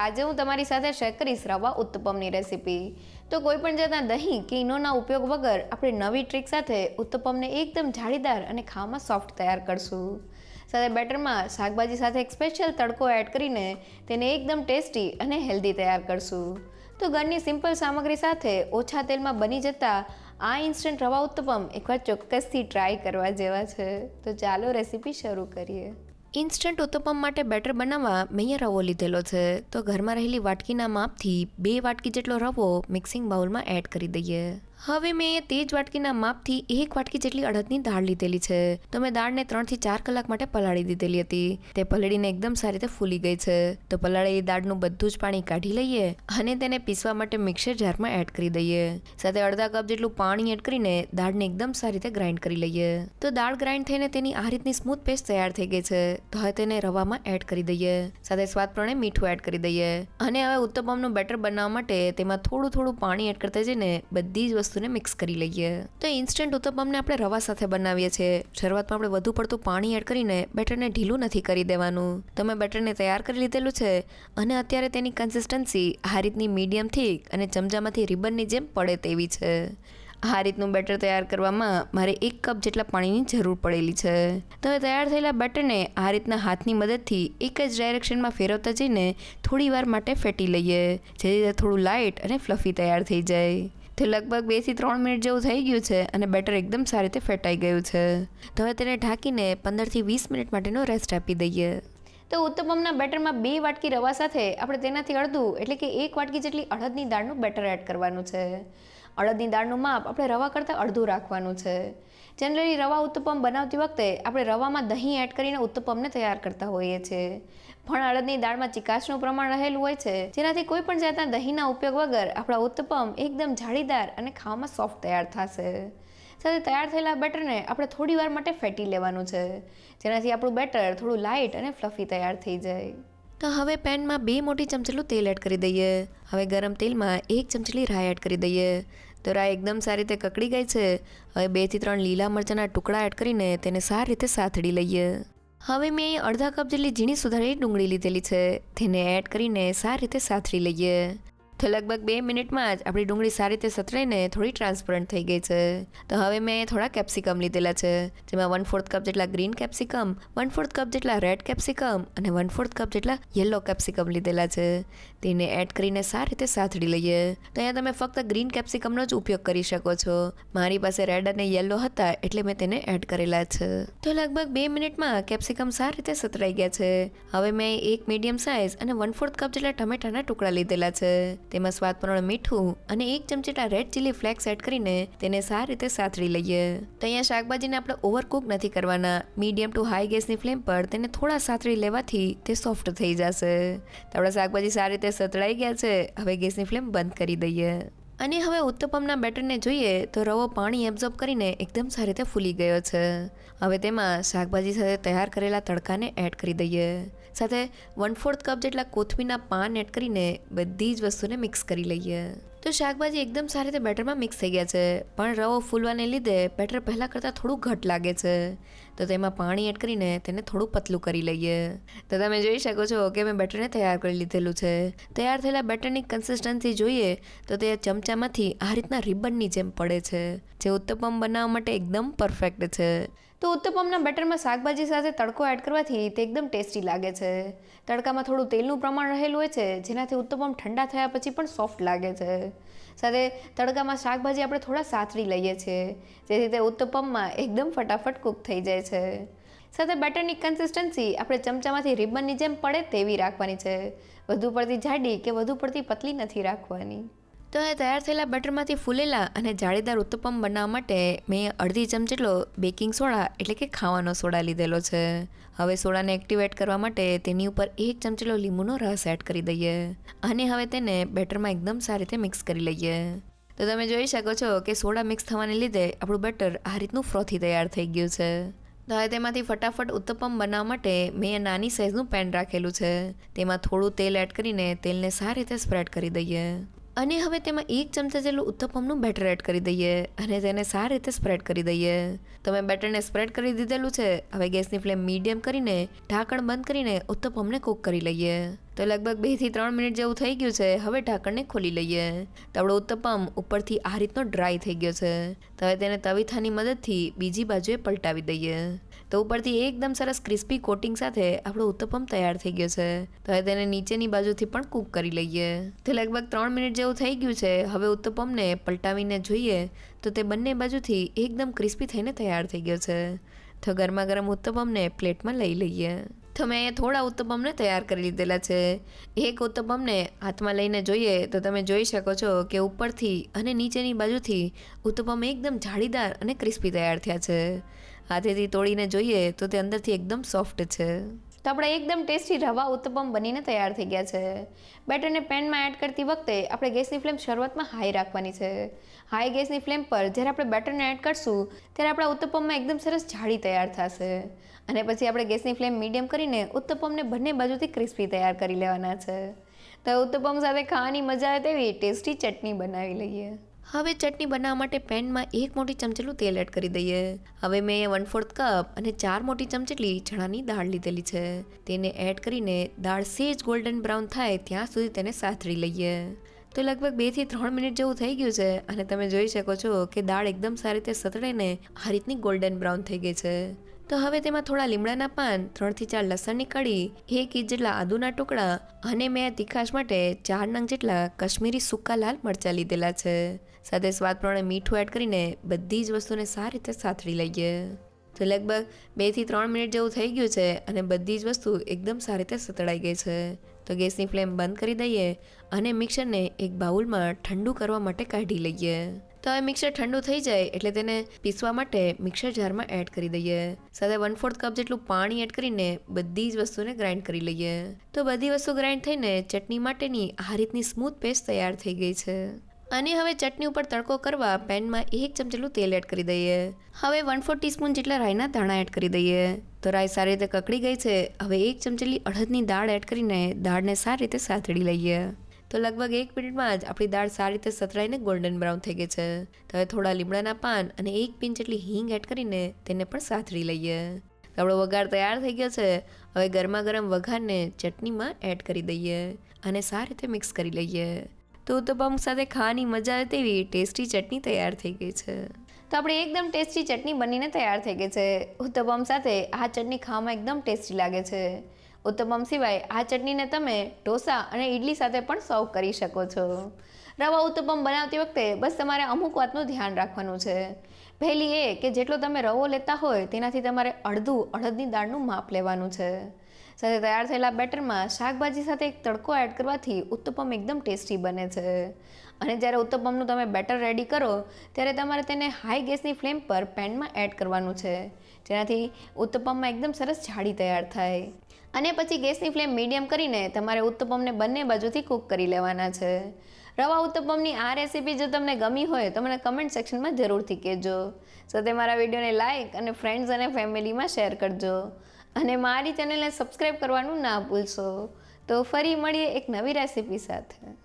આજે હું તમારી સાથે શેર કરીશ રવા ઉત્તપમની રેસીપી। તો કોઈ પણ જાતના દહીં કે ઈનોના ઉપયોગ વગર આપણે નવી ટ્રીક સાથે ઉત્તપમને એકદમ જાળીદાર અને ખાવામાં સોફ્ટ તૈયાર કરશું। સાથે બેટરમાં શાકભાજી સાથે એક સ્પેશિયલ તડકો એડ કરીને તેને એકદમ ટેસ્ટી અને હેલ્ધી તૈયાર કરશું। તો ઘરની સિમ્પલ સામગ્રી સાથે ઓછા તેલમાં બની જતા આ ઇન્સ્ટન્ટ રવા ઉત્તપમ એકવાર ચોક્કસથી ટ્રાય કરવા જેવા છે। તો ચાલો રેસીપી શરૂ કરીએ। ઇન્સ્ટન્ટ ઉત્તપમ માટે બેટર બનાવવા મેં અહીંયા રવો લીધેલો છે। તો ઘરમાં રહેલી વાટકીના માપથી 2 વાટકી જેટલો રવો મિક્સિંગ બાઉલમાં એડ કરી દઈએ। હવે મેં તે જ વાટકીના માપથી 1 વાટકી જેટલી અડદની દાળ લીધેલી છે। તો મેં દાળને 3 થી 4 કલાક માટે પલાળી દીધેલી હતી। તે પલળીને એકદમ સારી રીતે ફૂલી ગઈ છે। તો પલાળેલી દાળનું બધું જ પાણી કાઢી લઈએ અને તેને પીસવા માટે મિક્સર જારમાં એડ કરી દઈએ। સાથે અડધા કપ જેટલું પાણી એડ કરીને દાળને એકદમ સારી રીતે ગ્રાઇન્ડ કરી લઈએ। તો દાળ ગ્રાઇન્ડ થઈને તેની આ રીતની સ્મૂથ પેસ્ટ તૈયાર થઈ ગઈ છે। તો હવે તેને રવામાં એડ કરી દઈએ। સાથે સ્વાદ પ્રમાણે મીઠું એડ કરી દઈએ અને હવે ઉત્તપમનું બેટર બનાવવા માટે તેમાં થોડું પાણી એડ કરતા જઈને બધી જ વસ્તુને મિક્સ કરી લઈએ। તો ઇન્સ્ટન્ટ ઉત્તપમને આપણે રવા સાથે બનાવીએ છીએ। શરૂઆતમાં આપણે વધુ પડતું પાણી એડ કરીને બેટરને ઢીલું નથી કરી દેવાનું। તો મેં બેટરને તૈયાર કરી લીધેલું છે અને અત્યારે તેની કન્સિસ્ટન્સી આ રીતની મીડિયમ થીક અને ચમચામાંથી રિબનની જેમ પડે તેવી છે। આ રીતનું બેટર તૈયાર કરવામાં મારે 1 કપ જેટલા પાણીની જરૂર પડેલી છે। તો હવે તૈયાર થયેલા બેટરને આ રીતના હાથની મદદથી એક જ ડાયરેક્શનમાં ફેરવતા જઈને થોડી વાર માટે ફેટી લઈએ, જેથી તે થોડું લાઇટ અને ફ્લફી તૈયાર થઈ જાય। તે લગભગ 2 થી 3 મિનિટ જેવું થઈ ગયું છે અને બેટર એકદમ સારી રીતે ફેટાઈ ગયું છે। તો હવે તેને ઢાંકીને 15 થી 20 મિનિટ માટેનો રેસ્ટ આપી દઈએ। તો ઉત્તપમના બેટરમાં 2 વાટકી રવા સાથે આપણે તેનાથી અડધું એટલે કે 1 વાટકી જેટલી અડદની દાળનું બેટર એડ કરવાનું છે। અડદની દાળનું માપ આપણે રવા કરતાં અડધું રાખવાનું છે। જનરલી રવા ઉત્તપમ બનાવતી વખતે આપણે રવામાં દહીં એડ કરીને ઉત્તપમને તૈયાર કરતા હોઈએ છીએ, પણ અડદની દાળમાં ચીકાશનું પ્રમાણ રહેલું હોય છે, જેનાથી કોઈ પણ જાતના દહીંના ઉપયોગ વગર આપણા ઉત્તપમ એકદમ જાળીદાર અને ખાવામાં સોફ્ટ તૈયાર થશે। સાથે તૈયાર થયેલા બેટરને આપણે થોડી વાર માટે ફેટી લેવાનું છે, જેનાથી આપણું બેટર થોડું લાઇટ અને ફ્લફી તૈયાર થઈ જાય। તો હવે પેનમાં 2 મોટી ચમચેલું તેલ એડ કરી દઈએ। હવે ગરમ તેલમાં 1 ચમચેલી રાઈ એડ કરી દઈએ। તો રાઈ એકદમ સારી રીતે કકડી ગઈ છે। હવે 2 થી 3 લીલા મરચાંના ટુકડા એડ કરીને તેને સારી રીતે સાતડી લઈએ। હવે મેં અહીં અડધા કપ જેટલી ઝીણી સુધારેલી ડુંગળી લીધેલી છે, તેને એડ કરીને સારી રીતે સાતરી લઈએ। તો લગભગ 2 મિનિટમાં જ આપણી ડુંગળી સારી રીતે સતરાઈને થોડી ટ્રાન્સપરન્ટ થઈ ગઈ છે। તો હવે મેં અહીંયા થોડા કેપ્સિકમ લીધેલા છે, જેમાં 1/4 કપ જેટલા ગ્રીન કેપ્સિકમ, 1/4 કપ જેટલા રેડ કેપ્સિકમ અને 1/4 કપ જેટલા યલો કેપ્સિકમ લીધેલા છે। તેને એડ કરીને સારી રીતે સાતડી લઈએ। તો અહીંયા તમે ફક્ત ગ્રીન કેપ્સિકમનો જ ઉપયોગ કરી શકો છો। મારી પાસે રેડ અને યલો હતા એટલે મેં તેને એડ કરેલા છે। તો લગભગ 2 મિનિટમાં કેપ્સિકમ સારી રીતે સતરાઈ ગયા છે। હવે મેં 1 મીડિયમ સાઇઝ અને 1/4 કપ જેટલા ટમેટાના ટુકડા લીધેલા છે। તેમાં સ્વાદ પ્રમાણે મીઠું અને 1 ચમચી જેટલા રેડ ચીલી ફ્લેક્સ એડ કરીને તેને સારી રીતે સાતળી લઈએ। તો અહીંયા શાકભાજીને આપણે ઓવરકુક નથી કરવાના, મીડિયમ ટુ હાઈ ગેસની ફ્લેમ પર તેને થોડા સાતળી લેવાથી તે સોફ્ટ થઈ જશે। તો આપણા શાકભાજી સારી રીતે સતળાઈ ગયા છે। હવે ગેસની ફ્લેમ બંધ કરી દઈએ અને હવે ઉત્તપમના બેટરને જોઈએ તો રવો પાણી એબ્ઝોર્બ કરીને એકદમ સારી રીતે ફૂલી ગયો છે। હવે તેમાં શાકભાજી સાથે તૈયાર કરેલા તડકાને એડ કરી દઈએ। સાથે 1/4 કપ જેટલા કોથમીરના પાન એડ કરીને બધી જ વસ્તુને મિક્સ કરી લઈએ। તો શાકભાજી એકદમ સારી રીતે બેટરમાં મિક્સ થઈ ગયા છે, પણ રવો ફૂલવાને લીધે બેટર પહેલાં કરતાં થોડું ઘટ લાગે છે। તો તેમાં પાણી એડ કરીને તેને થોડું પતલું કરી લઈએ। તો તમે જોઈ શકો છો કે મેં બેટરને તૈયાર કરી લીધેલું છે। તૈયાર થયેલા બેટરની કન્સિસ્ટન્સી જોઈએ તો તે ચમચામાંથી આ રીતના રિબનની જેમ પડે છે, જે ઉત્તપમ બનાવવા માટે એકદમ પરફેક્ટ છે। તો ઉત્તપમના બેટરમાં શાકભાજી સાથે તડકો એડ કરવાથી તે એકદમ ટેસ્ટી લાગે છે। તડકામાં થોડું તેલનું પ્રમાણ રહેલું હોય છે, જેનાથી ઉત્તપમ ઠંડા થયા પછી પણ સોફ્ટ લાગે છે। સાથે તડકામાં શાકભાજી આપણે થોડા સાતરી લઈએ છીએ, જેથી તે ઉત્તપમમાં એકદમ ફટાફટ કૂક થઈ જાય છે। સાથે બેટરની કન્સિસ્ટન્સી આપણે ચમચામાંથી રિબનની જેમ પડે તેવી રાખવાની છે, વધુ પડતી જાડી કે વધુ પડતી પતલી નથી રાખવાની। તો એ તૈયાર થયેલા બેટરમાંથી ફૂલેલા અને જાળીદાર ઉત્તપમ બનાવવા માટે મેં અડધી ચમચી જેટલો બેકિંગ સોડા એટલે કે ખાવાનો સોડા લીધેલો છે। હવે સોડાને એક્ટિવેટ કરવા માટે તેની ઉપર 1 ચમચી જેટલો લીંબુનો રસ એડ કરી દઈએ અને હવે તેને બેટરમાં એકદમ સારી રીતે મિક્સ કરી લઈએ। તો તમે જોઈ શકો છો કે સોડા મિક્સ થવાને લીધે આપણું બેટર આ રીતનું ફ્રોથી તૈયાર થઈ ગયું છે। તો હવે તેમાંથી ફટાફટ ઉત્તપમ બનાવવા માટે મેં નાની સાઇઝનું પેન રાખેલું છે, તેમાં થોડું તેલ એડ કરીને તેલને સારી રીતે સ્પ્રેડ કરી દઈએ અને હવે તેમાં 1 ચમચા જેટલું ઉત્તપમનું બેટર એડ કરી દઈએ અને તેને સારી રીતે સ્પ્રેડ કરી દઈએ। તો મેં બેટરને સ્પ્રેડ કરી દીધેલું છે। હવે ગેસની ફ્લેમ મીડિયમ કરીને ઢાંકણ બંધ કરીને ઉત્તપમને કૂક કરી લઈએ। તો લગભગ 2 થી 3 મિનિટ જેવું થઈ ગયું છે. હવે ઢાંકણને ખોલી લઈએ. તો આપણો ઉત્તપમ ઉપરથી આ રીતનો ડ્રાય થઈ ગયો છે. તો હવે તેને તવીથાની મદદથી બીજી બાજુએ પલટાવી દઈએ. તો ઉપરથી એકદમ સરસ ક્રિસ્પી કોટિંગ સાથે આપણો ઉત્તપમ તૈયાર થઈ ગયો છે. તો હવે તેને નીચેની બાજુથી પણ કૂક કરી લઈએ. તો લગભગ 3 મિનિટ જેવું થઈ ગયું છે. હવે ઉત્તપમને પલટાવીને જોઈએ તો તે બંને બાજુથી એકદમ ક્રિસ્પી થઈને તૈયાર થઈ ગયો છે. તો ગરમા ગરમ ઉત્તપમને પ્લેટમાં લઈ લઈએ. તો મેં અહીંયા થોડા ઉત્તપમને તૈયાર કરી લીધેલા છે. એક ઉત્તપમને હાથમાં લઈને જોઈએ તો તમે જોઈ શકો છો કે ઉપરથી અને નીચેની બાજુથી ઉત્તપમ એકદમ જાળીદાર અને ક્રિસ્પી તૈયાર થયા છે. હાથેથી તોડીને જોઈએ તો તે અંદરથી એકદમ સોફ્ટ છે. તો આપણે એકદમ ટેસ્ટી રવા ઉત્તપમ બનીને તૈયાર થઈ ગયા છે. બેટરને પેનમાં એડ કરતી વખતે આપણે ગેસની ફ્લેમ શરૂઆતમાં હાઈ રાખવાની છે. હાઈ ગેસની ફ્લેમ પર જ્યારે આપણે બેટરને એડ કરશું ત્યારે આપણા ઉત્તપમમાં એકદમ સરસ જાળી તૈયાર થશે. અને પછી આપણે ગેસની ફ્લેમ મીડિયમ કરીને ઉત્તપમને બંને બાજુથી ક્રિસ્પી તૈયાર કરી લેવાના છે. તો ઉત્તપમ સાથે ખાવાની મજા આવે તેવી ટેસ્ટી ચટણી બનાવી લઈએ. હવે ચટણી બનાવવા માટે પેનમાં 1 મોટી ચમચેટલું તેલ એડ કરી દઈએ. હવે મેં 1/4 કપ અને 4 મોટી ચમચેટલી ચણાની દાળ લીધેલી છે. તેને એડ કરીને દાળ સેજ ગોલ્ડન બ્રાઉન થાય ત્યાં સુધી તેને સાતળી લઈએ. તો લગભગ 2 થી 3 મિનિટ જેવું થઈ ગયું છે અને તમે જોઈ શકો છો કે દાળ એકદમ સારી રીતે સતળીને આ રીતની ગોલ્ડન બ્રાઉન થઈ ગઈ છે. તો હવે તેમાં થોડા લીમડાના પાન, 3 થી 4 લસણની કળી, 1 ઇંચ જેટલા આદુના ટુકડા અને મેં તીખાશ માટે 4 નંગ જેટલા કશ્મીરી સૂકા લાલ મરચાં લીધેલા છે. સાથે સ્વાદ પ્રમાણે મીઠું એડ કરીને બધી જ વસ્તુને સારી રીતે સાતળી લઈએ. તો લગભગ 2 થી 3 મિનિટ જેવું થઈ ગયું છે અને બધી જ વસ્તુ એકદમ સારી રીતે સતળાઈ ગઈ છે. તો ગેસની ફ્લેમ બંધ કરી દઈએ અને મિક્સરને એક બાઉલમાં ઠંડુ કરવા માટે કાઢી લઈએ. તો હવે મિક્સર ઠંડુ થઈ જાય એટલે તેને પીસવા માટે મિક્સર જારમાં એડ કરી દઈએ. સાથે 1/4 કપ જેટલું પાણી એડ કરીને બધી જ વસ્તુને ગ્રાઇન્ડ કરી લઈએ. તો બધી વસ્તુ ગ્રાઇન્ડ થઈને ચટણી માટેની આ રીતની સ્મૂથ પેસ્ટ તૈયાર થઈ ગઈ છે. અને હવે ચટણી ઉપર તડકો કરવા પેનમાં 1 ચમચેટલું તેલ એડ કરી દઈએ. હવે 1/4 ટીસ્પૂન જેટલા રાઈના દાણા એડ કરી દઈએ. તો રાઈ સારી રીતે કકડી ગઈ છે. હવે 1 ચમચેલી અડદની દાળ એડ કરીને દાળને સારી રીતે સાતળી લઈએ. તો લગભગ 1 મિનિટમાં જ આપણી દાળ સારી રીતે સતળાઈને ગોલ્ડન બ્રાઉન થઈ ગઈ છે. તો હવે થોડા લીમડાના પાન અને 1 પિંચ જેટલી હિંગ એડ કરીને તેને પણ સાતળી લઈએ. તો આપણો વઘાર તૈયાર થઈ ગયો છે. હવે ગરમા ગરમ વઘારને ચટણીમાં એડ કરી દઈએ અને સારી રીતે મિક્સ કરી લઈએ. તો ઉત્તપમ સાથે ખાવાની મજા આવે તેવી ટેસ્ટી ચટણી તૈયાર થઈ ગઈ છે. તો આપણી એકદમ ટેસ્ટી ચટણી બનીને તૈયાર થઈ ગઈ છે. ઉત્તપમ સાથે આ ચટણી ખાવામાં એકદમ ટેસ્ટી લાગે છે. ઉત્તપમ સિવાય આ ચટણીને તમે ઢોસા અને ઇડલી સાથે પણ સર્વ કરી શકો છો. રવા ઉત્તપમ બનાવતી વખતે બસ તમારે અમુક વાતનું ધ્યાન રાખવાનું છે. પહેલી એ કે જેટલો તમે રવો લેતા હોય તેનાથી તમારે અડધું અડદની દાળનું માપ લેવાનું છે. સાથે તૈયાર થયેલા બેટરમાં શાકભાજી સાથે એક તડકો એડ કરવાથી ઉત્તપમ એકદમ ટેસ્ટી બને છે. અને જ્યારે ઉત્તપમનું તમે બેટર રેડી કરો ત્યારે તમારે તેને હાઈ ગેસની ફ્લેમ પર પેનમાં એડ કરવાનું છે, જેનાથી ઉત્તપમમાં એકદમ સરસ જાળી તૈયાર થાય. અને પછી ગેસની ફ્લેમ મીડિયમ કરીને તમારે ઉત્તપમને બંને બાજુથી કૂક કરી લેવાના છે. રવા ઉત્તપમની આ રેસીપી જો તમને ગમી હોય તો મને કમેન્ટ સેક્શનમાં જરૂરથી કહેજો. સાથે મારા વિડીયોને લાઇક અને ફ્રેન્ડ્સ અને ફેમિલીમાં શેર કરજો. અને મારી ચેનલને સબસ્ક્રાઈબ કરવાનું ના ભૂલશો. તો ફરી મળીએ એક નવી રેસીપી સાથે.